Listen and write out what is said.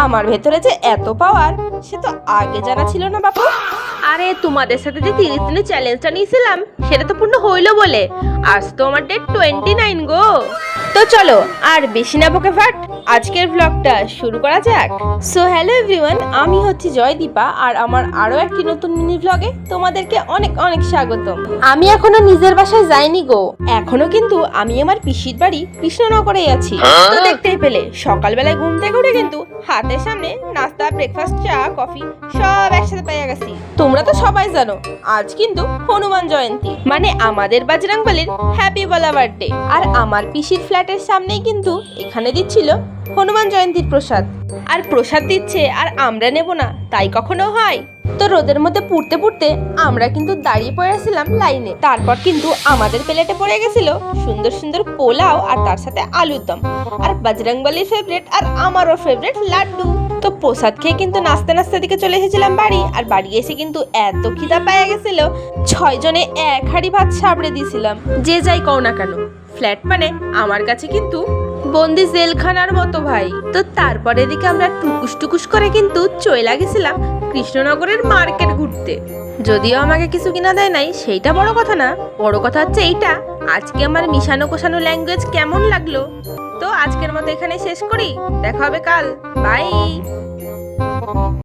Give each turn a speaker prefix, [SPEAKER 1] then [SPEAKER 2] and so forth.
[SPEAKER 1] আমার ভেতরে যে এত পাওয়ার সে তো আগে জানা ছিল না বাপু।
[SPEAKER 2] আরে তোমাদের সাথে যে 30 দিনের চ্যালেঞ্জটা নিয়েছিলাম সেটা তো পূর্ণ হইলো বলে আজ তো আমার ডেট 29 গো।
[SPEAKER 1] তো চলো আর বেশি না বকে ফাট, আজকের ব্লগটা শুরু করা যাক। সো হ্যালো এভরিওয়ান, আমি হচ্ছি জয়দীপা আর আমার আরো একটি নতুন মিনি ব্লগে তোমাদেরকে অনেক অনেক স্বাগতম। আমি এখনো নিজের বাসায় যাইনি গো, এখনো কিন্তু আমি আমার পিসির বাড়ি কৃষ্ণনগরেই আছি। তো দেখতেই পেলে সকালবেলায় ঘুম থেকে উঠে কিন্তু হাতের সামনে নাস্তা, ব্রেকফাস্ট, চা, কফি সব একসাথে পেয়ে গেছি। তোমরা তো সবাই জানো আজ কিন্তু হনুমান জয়ন্তী, মানে আমাদের বজরংবলীর হ্যাপি বলা বার্থডে। আর আমার পিসির ফ্ল্যাটের সামনেই কিন্তু এখানে দিচ্ছিল হনুমান জয়ন্তীর প্রসাদ। আর প্রসাদ দিচ্ছে আর আমরা নেব না, তাই কখনো হয়? তো রোদের মধ্যে পুড়তে পুড়তে আমরা কিন্তু দাঁড়িয়ে পড়েছিলাম লাইনে। তারপর কিন্তু আমাদের প্লেটে পড়ে গেছিল সুন্দর সুন্দর পোলাও আর তার সাথে আলুর দম, আর বজরংবলীর ফেভারিট আর আমারও ফেভারিট লাড্ডু। তো প্রসাদ খেয়ে কিন্তু নাস্তা নাস্তার দিকে চলে এসেছিলাম বাড়ি। আর বাড়ি এসে কিন্তু এত খিদা পাওয়া গেছিল, 6 জনে এক হাঁড়ি ভাত সাবড়ে দিয়েছিলাম। যে যাই কও না কেন, ফ্ল্যাট মানে আমার কাছে কিন্তু বন্দি জেলখানার মতো ভাই। তো তারপর এদিকে আমরা টুকুস টুকুস করে কিন্তু চলে গেছিলাম কৃষ্ণনগরের মার্কেট ঘুরতে। যদিও আমাকে কিছু কিনা দেয় নাই সেইটা বড় কথা না, বড় কথা হচ্ছে এইটা আজকে আমার মিশানো কোষানো ল্যাঙ্গুয়েজ কেমন লাগলো। তো আজকের মতো এখানে শেষ করি, দেখা হবে কাল, বাই।